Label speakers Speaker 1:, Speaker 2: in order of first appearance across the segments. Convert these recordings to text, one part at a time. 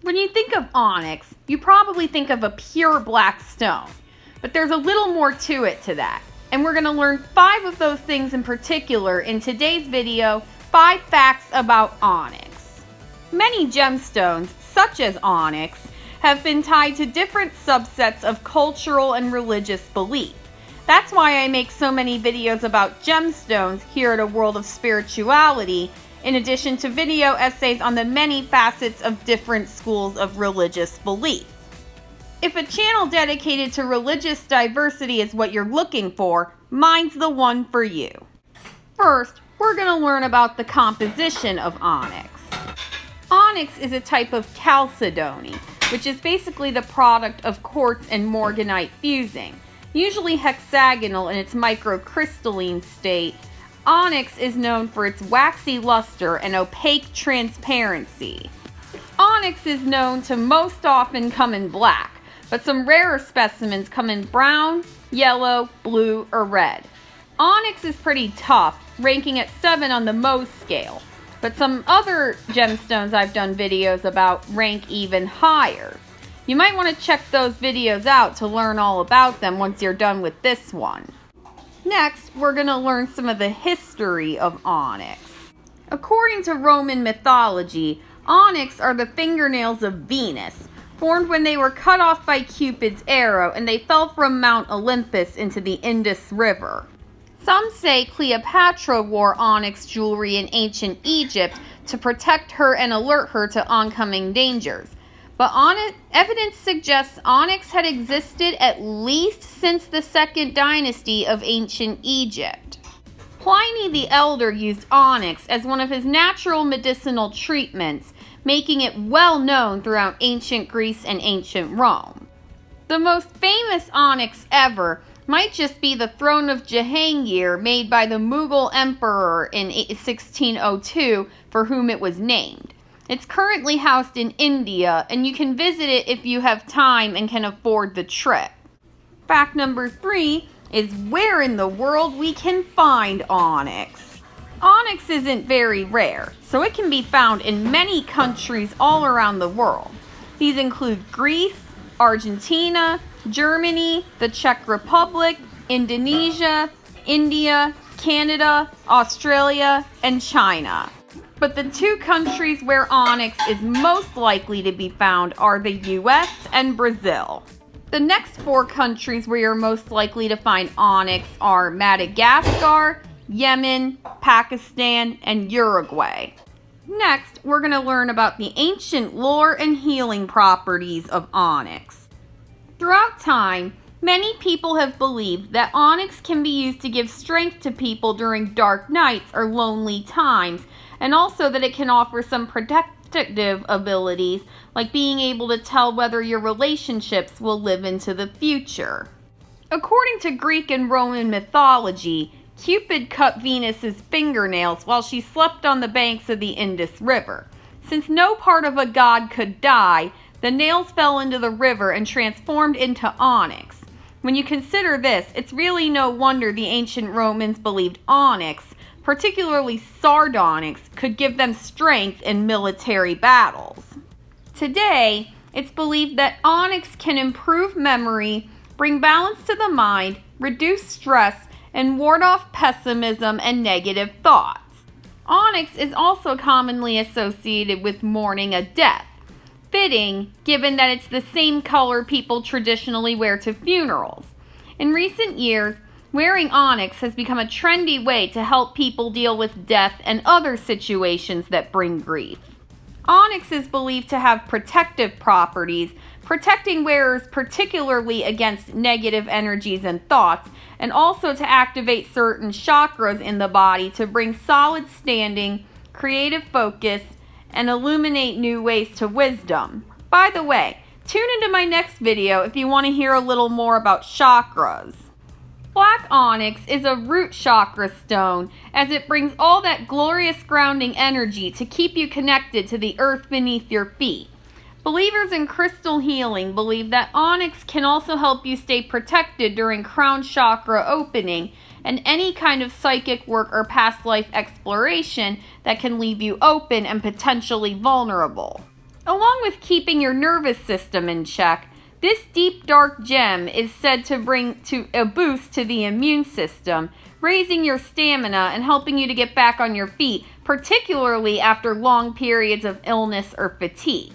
Speaker 1: When you think of onyx, you probably think of a pure black stone, but there's a little more to it to that. And we're going to learn 5 of those things in particular in today's video, 5 facts about onyx. Many gemstones, such as onyx, have been tied to different subsets of cultural and religious belief. That's why I make so many videos about gemstones here at A World of Spirituality, in addition to video essays on the many facets of different schools of religious belief. If a channel dedicated to religious diversity is what you're looking for, mine's the one for you. First, we're going to learn about the composition of onyx. Onyx is a type of chalcedony, which is basically the product of quartz and morganite fusing. Usually hexagonal in its microcrystalline state, onyx is known for its waxy luster and opaque transparency. Onyx is known to most often come in black, but some rarer specimens come in brown, yellow, blue, or red. Onyx is pretty tough, ranking at 7 on the Mohs scale, but some other gemstones I've done videos about rank even higher. You might want to check those videos out to learn all about them once you're done with this one. Next, we're going to learn some of the history of onyx. According to Roman mythology, onyx are the fingernails of Venus, formed when they were cut off by Cupid's arrow and they fell from Mount Olympus into the Indus River. Some say Cleopatra wore onyx jewelry in ancient Egypt to protect her and alert her to oncoming dangers. But evidence suggests onyx had existed at least since the 2nd dynasty of ancient Egypt. Pliny the Elder used onyx as one of his natural medicinal treatments, making it well known throughout ancient Greece and ancient Rome. The most famous onyx ever might just be the throne of Jahangir made by the Mughal emperor in 1602, for whom it was named. It's currently housed in India, and you can visit it if you have time and can afford the trip. Fact number 3 is where in the world we can find onyx. Onyx isn't very rare, so it can be found in many countries all around the world. These include Greece, Argentina, Germany, the Czech Republic, Indonesia, India, Canada, Australia, and China. But the 2 countries where onyx is most likely to be found are the US and Brazil. The next 4 countries where you're most likely to find onyx are Madagascar, Yemen, Pakistan, and Uruguay. Next, we're going to learn about the ancient lore and healing properties of onyx. Throughout time, many people have believed that onyx can be used to give strength to people during dark nights or lonely times, and also that it can offer some protective abilities, like being able to tell whether your relationships will live into the future. According to Greek and Roman mythology, Cupid cut Venus's fingernails while she slept on the banks of the Indus River. Since no part of a god could die, the nails fell into the river and transformed into onyx. When you consider this, it's really no wonder the ancient Romans believed onyx, particularly sardonyx, could give them strength in military battles. Today, it's believed that onyx can improve memory, bring balance to the mind, reduce stress, and ward off pessimism and negative thoughts. Onyx is also commonly associated with mourning a death. Fitting, given that it's the same color people traditionally wear to funerals. In recent years, wearing onyx has become a trendy way to help people deal with death and other situations that bring grief. Onyx is believed to have protective properties, protecting wearers particularly against negative energies and thoughts, and also to activate certain chakras in the body to bring solid standing, creative focus, and illuminate new ways to wisdom. By the way, tune into my next video if you want to hear a little more about chakras. Black onyx is a root chakra stone, as it brings all that glorious grounding energy to keep you connected to the earth beneath your feet. Believers in crystal healing believe that onyx can also help you stay protected during crown chakra opening and any kind of psychic work or past life exploration that can leave you open and potentially vulnerable. Along with keeping your nervous system in check, this deep dark gem is said to bring a boost to the immune system, raising your stamina and helping you to get back on your feet, particularly after long periods of illness or fatigue.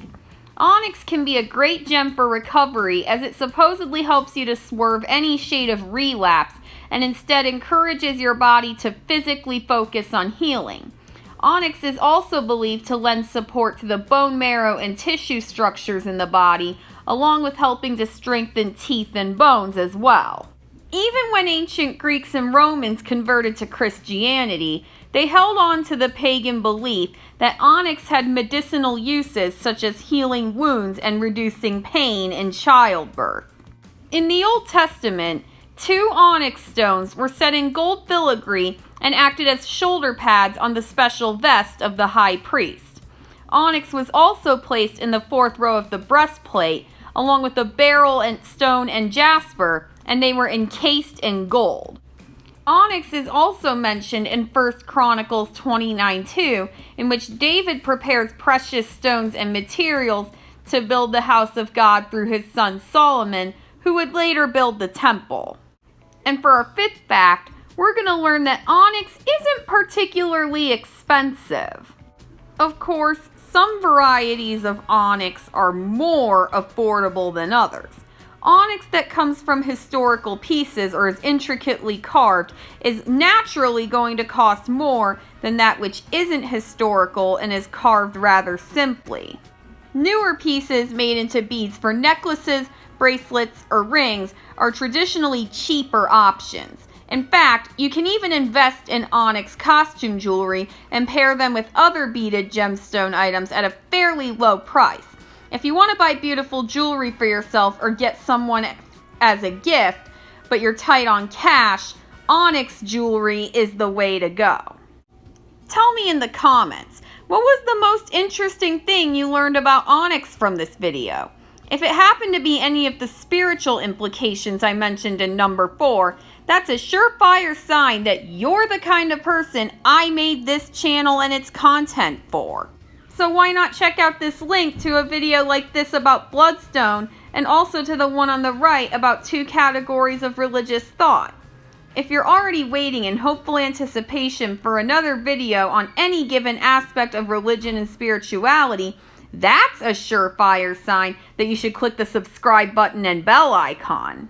Speaker 1: Onyx can be a great gem for recovery as it supposedly helps you to swerve any shade of relapse and instead encourages your body to physically focus on healing. Onyx is also believed to lend support to the bone marrow and tissue structures in the body, along with helping to strengthen teeth and bones as well. Even when ancient Greeks and Romans converted to Christianity, they held on to the pagan belief that onyx had medicinal uses such as healing wounds and reducing pain in childbirth. In the Old Testament, 2 onyx stones were set in gold filigree and acted as shoulder pads on the special vest of the high priest. Onyx was also placed in the 4th row of the breastplate, along with the beryl and stone and jasper, and they were encased in gold. Onyx is also mentioned in 1 Chronicles 29:2, in which David prepares precious stones and materials to build the house of God through his son Solomon, who would later build the temple. And for our 5th fact, we're going to learn that onyx isn't particularly expensive. Of course, some varieties of onyx are more affordable than others. Onyx that comes from historical pieces or is intricately carved is naturally going to cost more than that which isn't historical and is carved rather simply. Newer pieces made into beads for necklaces, bracelets, or rings are traditionally cheaper options. In fact, you can even invest in onyx costume jewelry and pair them with other beaded gemstone items at a fairly low price. If you want to buy beautiful jewelry for yourself or get someone as a gift, but you're tight on cash, onyx jewelry is the way to go. Tell me in the comments, what was the most interesting thing you learned about onyx from this video? If it happened to be any of the spiritual implications I mentioned in number 4, that's a surefire sign that you're the kind of person I made this channel and its content for. So why not check out this link to a video like this about bloodstone and also to the one on the right about 2 categories of religious thought. If you're already waiting in hopeful anticipation for another video on any given aspect of religion and spirituality, that's a surefire sign that you should click the subscribe button and bell icon.